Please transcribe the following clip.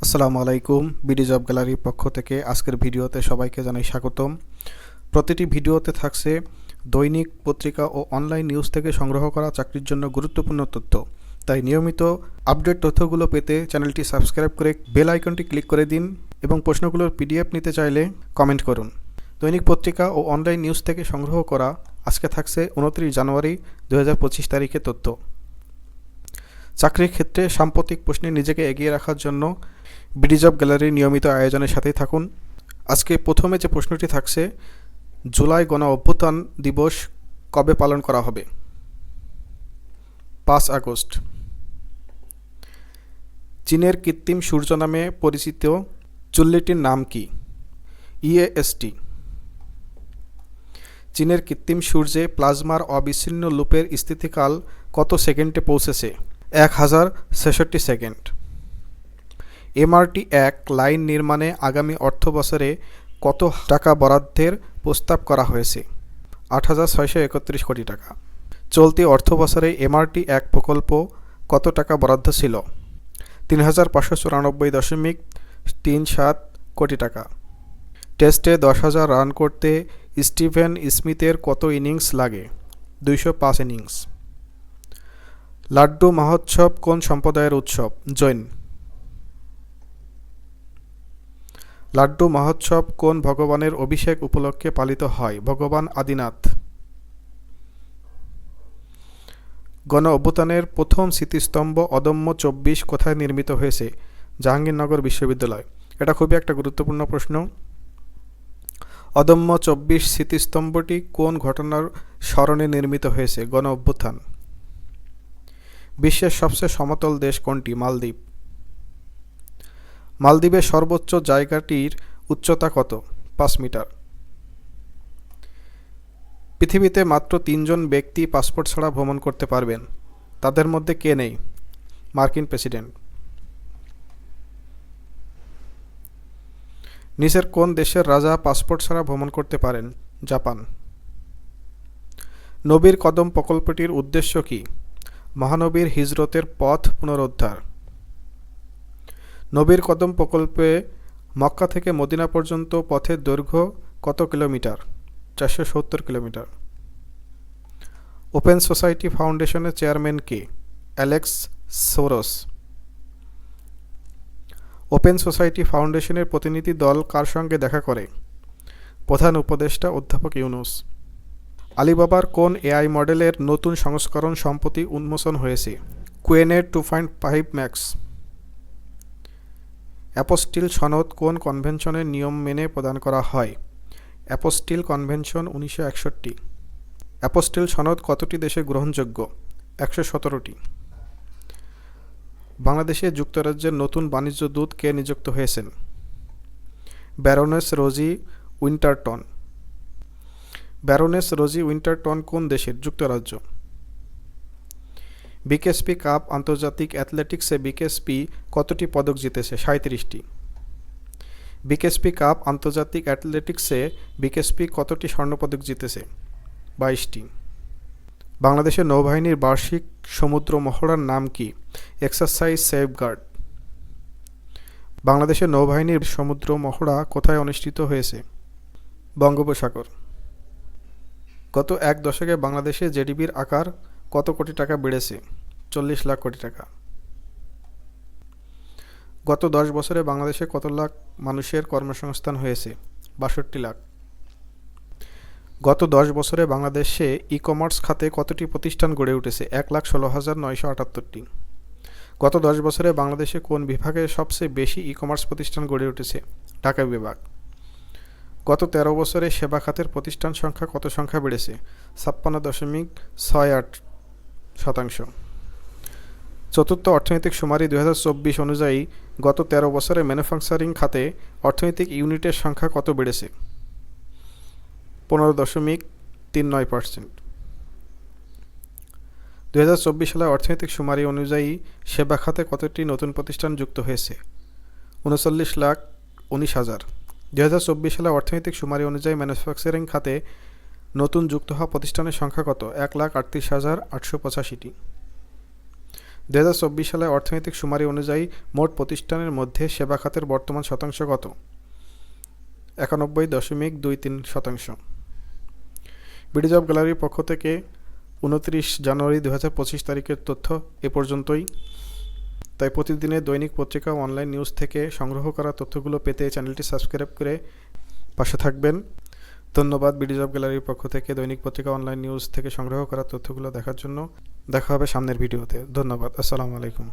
আসসালামু আলাইকুম। BD job গ্যালারির পক্ষ থেকে আজকের ভিডিওতে সবাইকে জানাই স্বাগতম। প্রতিটি ভিডিওতে থাকছে দৈনিক পত্রিকা ও অনলাইন নিউজ থেকে সংগ্রহ করা চাকরির জন্য গুরুত্বপূর্ণ তথ্য। তাই নিয়মিত আপডেট তথ্যগুলো পেতে চ্যানেলটি সাবস্ক্রাইব করে বেল আইকনটি ক্লিক করে দিন এবং প্রশ্নগুলোর পিডিএফ নিতে চাইলে কমেন্ট করুন। দৈনিক পত্রিকা ও অনলাইন নিউজ থেকে সংগ্রহ করা আজকে থাকছে 29 জানুয়ারি 2025 তারিখে তথ্য। চাকরির ক্ষেত্রে সাম্প্রতিক প্রশ্নে নিজেকে এগিয়ে রাখার জন্য বিডি জব গ্যালারির নিয়মিত আয়োজনের সাথেই থাকুন। আজকে প্রথমে যে প্রশ্নটি থাকছে, জুলাই গণ অভ্যুত্থান দিবস কবে পালন করা হবে? 5 আগস্ট। চীনের কৃত্রিম সূর্য নামে পরিচিত চুল্লিটির নাম কি? ইএএসটি। চীনের কৃত্রিম সূর্যে প্লাজমার অবিচ্ছিন্ন লুপের স্থিতিকাল কত সেকেন্ডে পৌঁছেছে? 1066 সেকেন্ড। MRT-1 লাইন নির্মাণে আগামী অর্থবছরে কত টাকা বরাদ্দের প্রস্তাব করা হয়েছে? 8,631 কোটি টাকা। চলতি অর্থবছরে MRT-1 প্রকল্প কত টাকা বরাদ্দ ছিল? 3,594.37 কোটি টাকা। টেস্টে 10,000 রান করতে স্টিভেন স্মিথের কত ইনিংস লাগে? 205 ইনিংস। লাড্ডু মহোৎসব কোন সম্প্রদায়ের উৎসব? জৈন। লাড্ডু মহোৎসব কোন ভগবানের অভিষেক উপলক্ষে পালিত হয়? ভগবান আদিনাথ। গণ অভ্যুত্থানের প্রথম স্মৃতিস্তম্ভ অদম্য 24 কোথায় নির্মিত হয়েছে? জাহাঙ্গীরনগর বিশ্ববিদ্যালয়। এটা খুবই একটা গুরুত্বপূর্ণ প্রশ্ন। অদম্য 24 স্মৃতিস্তম্ভটি কোন ঘটনার স্মরণে নির্মিত হয়েছে? গণ অভ্যুত্থান। বিশ্বের সবচেয়ে সমতল দেশ কোনটি? মালদ্বীপ। মালদ্বীপের সর্বোচ্চ জায়গাটির উচ্চতা কত? 5 মিটার। পৃথিবীতে মাত্র 3 জন ব্যক্তি পাসপোর্ট ছাড়া ভ্রমণ করতে পারবেন। তাদের মধ্যে কে নেই? মার্কিন প্রেসিডেন্ট। নিচের কোন দেশের রাজা পাসপোর্ট ছাড়া ভ্রমণ করতে পারেন? জাপান। নবীর কদম প্রকল্পটির উদ্দেশ্য কি? মহানবীর হিজরতের পথ পুনরুদ্ধার। নবীর কদম প্রকল্পে মক্কা থেকে মদিনা পর্যন্ত পথের দৈর্ঘ্য কত কিলোমিটার? 470 কিলোমিটার। ওপেন সোসাইটি ফাউন্ডেশনের চেয়ারম্যান কে? Alex Soros. ওপেন সোসাইটি ফাউন্ডেশনের প্রতিনিধি দল কার সঙ্গে দেখা করে? প্রধান উপদেষ্টা অধ্যাপক ইউনূস। আলিবাবার কোন এআই মডেলের নতুন সংস্করণ সম্প্রতি উন্মোচন হয়েছে? কুয়েনের 2.5 ম্যাক্স। অ্যাপোস্টিল সনদ কোন কনভেনশনের নিয়ম মেনে প্রদান করা হয়? Apostille convention 1961। অ্যাপোস্টিল সনদ কতটি দেশে গ্রহণযোগ্য? 117টি। বাংলাদেশে যুক্তরাজ্যের নতুন বাণিজ্য দূত কে নিযুক্ত হয়েছেন? ব্যারোনেস রোজি উইন্টারটন। ব্যারোনেস রোজি উইন্টারটন কোন দেশের? যুক্তরাজ্য। বিকেএসপি কাপ আন্তর্জাতিক অ্যাথলেটিক্সে বিকেএসপি কতটি পদক জিতেছে? 37টি। বিকেএসপি কাপ আন্তর্জাতিক অ্যাথলেটিক্সে বিকেএসপি কতটি স্বর্ণপদক জিতেছে? 22টি। বাংলাদেশের নৌবাহিনীর বার্ষিক সমুদ্র মহড়ার নাম কি? Exercise safeguard. বাংলাদেশের নৌবাহিনীর সমুদ্র মহড়া কোথায় অনুষ্ঠিত হয়েছে? বঙ্গোপসাগর। গত এক দশকে বাংলাদেশে জিডিপির আকার কত কোটি টাকা বেড়েছে? 40 লাখ কোটি টাকা। গত 10 বছরে বাংলাদেশে কত লাখ মানুষের কর্মসংস্থান হয়েছে? 62 লাখ। গত 10 বছরে বাংলাদেশে ই-কমার্স খাতে কতটি প্রতিষ্ঠান গড়ে উঠেছে? 1,16,978টি। গত 10 বছরে বাংলাদেশে কোন বিভাগে সবচেয়ে বেশি ই-কমার্স প্রতিষ্ঠান গড়ে উঠেছে? ঢাকা বিভাগ। গত 13 বছরে সেবা খাতের প্রতিষ্ঠান সংখ্যা কত সংখ্যা বেড়েছে? 56.68%। চতুর্থ অর্থনৈতিক শুমারি 2024 অনুযায়ী গত 13 বছরে ম্যানুফ্যাকচারিং খাতে অর্থনৈতিক ইউনিটের সংখ্যা কত বেড়েছে? 15.39%। 2024 সালে অর্থনৈতিক শুমারি অনুযায়ী সেবা খাতে কতটি নতুন প্রতিষ্ঠান যুক্ত হয়েছে? 39,19,000। 2024 সালে অর্থনৈতিক শুমারি অনুযায়ী ম্যানুফ্যাকচারিং খাতে নতুন যুক্ত হওয়া প্রতিষ্ঠানের সংখ্যা কত? 1,38,885টি। 2024 সালে অর্থনৈতিক শুমারি অনুযায়ী মোট প্রতিষ্ঠানের মধ্যে সেবা খাতের বর্তমান শতাংশ কত? 91.23%। বিডি জব গ্যালারির পক্ষ থেকে 29 জানুয়ারি 2025 তারিখের তথ্য এ পর্যন্তই। তাই প্রতিদিনের দৈনিক পত্রিকা ও অনলাইন নিউজ থেকে সংগ্রহ করা তথ্যগুলো পেতে চ্যানেলটি সাবস্ক্রাইব করে পাশে থাকবেন। ধন্যবাদ। বিডি জব গ্যালারির পক্ষ থেকে দৈনিক পত্রিকা অনলাইন নিউজ থেকে সংগ্রহ করা তথ্যগুলো দেখার জন্য। দেখা হবে সামনের ভিডিওতে। ধন্যবাদ। আসসালামু আলাইকুম।